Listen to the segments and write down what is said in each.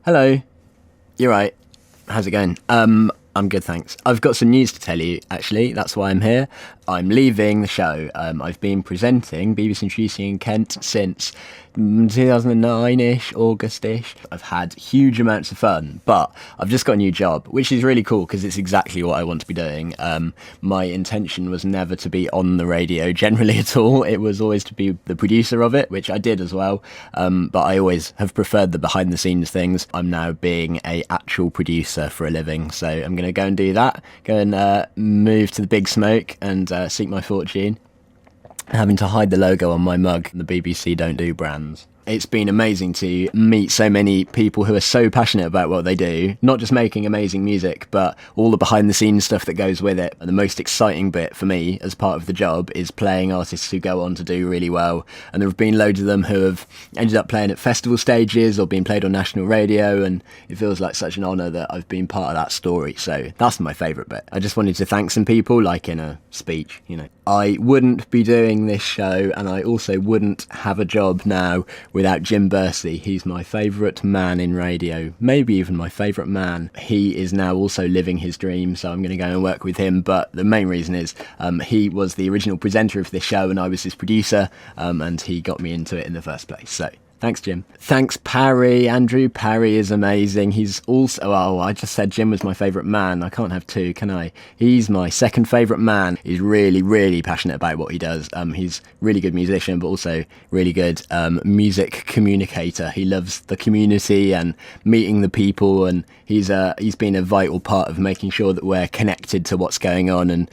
Hello. You're right. How's it going? I'm good, thanks. I've got some news to tell you, actually. That's why I'm here. I'm leaving the show. I've been presenting BBC Introducing in Kent since 2009-ish, August-ish. I've had huge amounts of fun, but I've just got a new job, which is really cool because it's exactly what I want to be doing. My intention was never to be on the radio generally at all. It was always to be the producer of it, which I did as well. But I always have preferred the behind-the-scenes things. I'm now being a actual producer for a living, so I'm going to go and do that. Go and move to the big smoke and seek my fortune. Having to hide the logo on my mug, the BBC don't do brands. It's been amazing to meet so many people who are so passionate about what they do, not just making amazing music, but all the behind the scenes stuff that goes with it. And the most exciting bit for me as part of the job is playing artists who go on to do really well. And there have been loads of them who have ended up playing at festival stages or being played on national radio, and it feels like such an honour that I've been part of that story. So that's my favourite bit. I just wanted to thank some people, like in a speech, you know. I wouldn't be doing this show, and I also wouldn't have a job now without Jim Bursey. He's my favourite man in radio, maybe even my favourite man. He is now also living his dream, so I'm going to go and work with him. But the main reason is he was the original presenter of this show and I was his producer, and he got me into it in the first place. So thanks, Jim. Thanks, Parry. Andrew Parry is amazing. He's also... Oh, I just said Jim was my favourite man. I can't have two, can I? He's my second favourite man. He's really, really passionate about what he does. He's really good musician, but also really good music communicator. He loves the community and meeting the people, and he's been a vital part of making sure that we're connected to what's going on and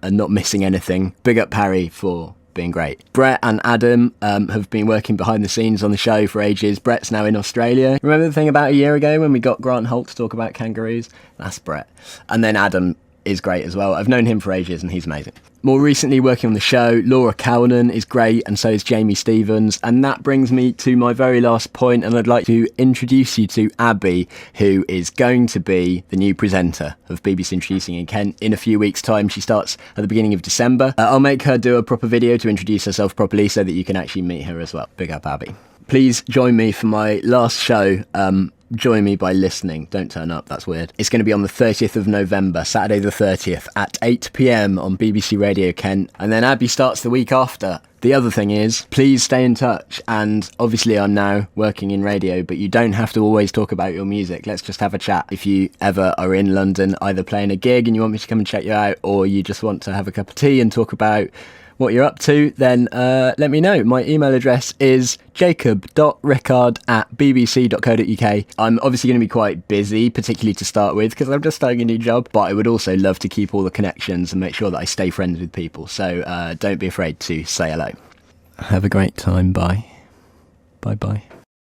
not missing anything. Big up Parry for being great. Brett and Adam have been working behind the scenes on the show for ages. Brett's now in Australia. Remember the thing about a year ago when we got Grant Holt to talk about kangaroos? That's Brett. And then Adam is great as well. I've known him for ages and he's amazing. More recently working on the show, Laura Cownan is great, and so is Jamie Stevens. And that brings me to my very last point, and I'd like to introduce you to Abby, who is going to be the new presenter of BBC Introducing in Kent in a few weeks' time. She starts at the beginning of December. I'll make her do a proper video to introduce herself properly so that you can actually meet her as well. Big up, Abby. Please join me for my last show. Join me by listening. Don't turn up, that's weird. It's going to be on the 30th of November, Saturday the 30th at 8 p.m. on BBC Radio Kent. And then Abby starts the week after. The other thing is, please stay in touch. And obviously I'm now working in radio, but you don't have to always talk about your music. Let's just have a chat. If you ever are in London, either playing a gig and you want me to come and check you out, or you just want to have a cup of tea and talk about what you're up to, then let me know. My email address is jacob.rickard@bbc.co.uk. I'm obviously going to be quite busy, particularly to start with, because I'm just starting a new job, but I would also love to keep all the connections and make sure that I stay friends with people. So don't be afraid to say hello. Have a great time. Bye. Bye-bye.